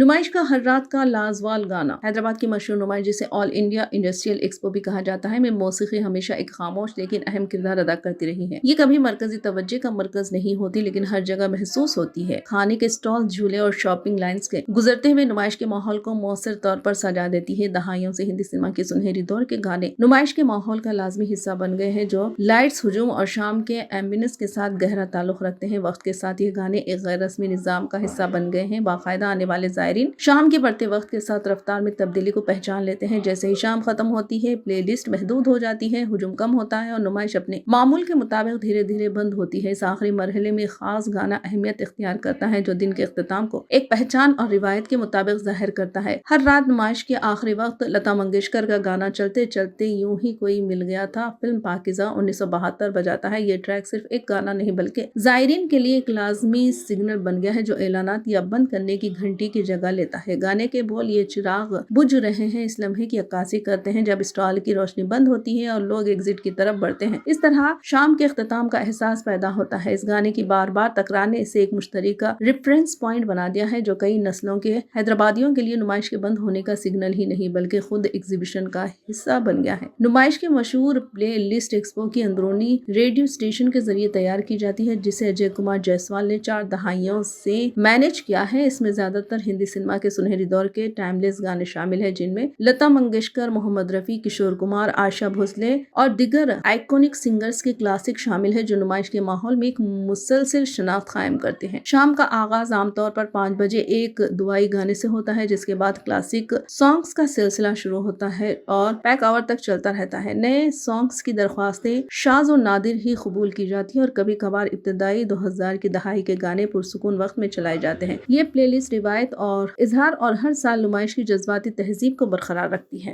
नुमाइश का हर रात का लाजवाल गाना। हैदराबाद की मशहूर नुमाइश जिसे ऑल इंडिया इंडस्ट्रियल एक्सपो भी कहा जाता है में मौसीकी हमेशा एक खामोश लेकिन अहम किरदार अदा करती रही है। ये कभी मरकजी तवज्जो का मरकज नहीं होती लेकिन हर जगह महसूस होती है। खाने के स्टॉल, झूले और शॉपिंग लाइन्स के गुजरते हुए नुमाइश के माहौल को मौसर तौर पर सजा देती है। दहाइयों से हिंदी सिनेमा के सुनहरी दौर के गाने नुमाइश के माहौल का लाजमी हिस्सा बन गए हैं, जो लाइट्स, हुजूम और शाम के एम्बियंस के साथ गहरा ताल्लुक रखते हैं। वक्त के साथ ये गाने एक गैर रस्मी निजाम का हिस्सा बन गए हैं। बाकायदा आने वाले ज़ायरीन शाम के बढ़ते वक्त के साथ रफ्तार में तब्दीली को पहचान लेते हैं। जैसे ही शाम खत्म होती है, प्लेलिस्ट महदूद हो जाती है, हुजूम कम होता है और नुमाइश अपने मामूल के मुताबिक धीरे धीरे बंद होती है। इस आखिरी मरहले में खास गाना अहमियत इख्तियार करता है, जो दिन के इख्तिताम को एक पहचान और रिवायत के मुताबिक जाहिर करता है। हर रात नुमाइश के आखिरी वक्त लता मंगेशकर का गाना चलते चलते यूं ही कोई मिल गया था फिल्म पाकिज़ा 1972 बजाता है। ये ट्रैक सिर्फ एक गाना नहीं बल्कि ज़ायरीन के लिए एक लाजमी सिग्नल बन गया है, जो एलानात या बंद करने की घंटी की जगह लेता है। गाने के बोल ये चिराग बुझ रहे हैं इस लम्हे की अक्कासी करते हैं जब स्टॉल की रोशनी बंद होती है और लोग एग्जिट की तरफ बढ़ते हैं। इस तरह शाम के इख्तिताम का एहसास पैदा होता है। इस गाने की बार बार तकरारने से एक मुश्तरका रेफरेंस पॉइंट बना दिया है, जो कई नस्लों के हैदराबादियों के लिए नुमाइश के बंद होने का सिग्नल ही नहीं बल्कि खुद एग्जीबिशन का हिस्सा बन गया है। नुमाइश के मशहूर प्ले लिस्ट एक्सपो की अंदरूनी रेडियो स्टेशन के जरिए तैयार की जाती है, जिसे अजय कुमार जायसवाल ने 4 दहाइयों से मैनेज किया है। इसमें ज्यादातर हिंदी सिनेमा के सुनहरी दौर के टाइमलेस गाने शामिल हैं, जिनमें लता मंगेशकर, मोहम्मद रफी, किशोर कुमार, आशा भोसले और दिगर आइकॉनिक सिंगर्स के क्लासिक शामिल है, जो नुमाइश के माहौल में एक मुसलसल शनाख्त कायम करते हैं। शाम का आगाज आमतौर पर 5 बजे एक दुआई गाने से होता है, जिसके बाद क्लासिक सॉन्ग्स का सिलसिला शुरू होता है और पैक आवर तक चलता रहता है। नए सॉन्ग्स की दरख्वास्तें शाज़ और नादिर ही कबूल की जाती है और कभी कभार इब्तदाई 2000 की दहाई के गाने पुरसुकून वक्त में चलाए जाते हैं। ये प्लेलिस्ट रिवायत और इजहार और हर साल नुमाइश की जज्बाती तहजीब को बरकरार रखती है।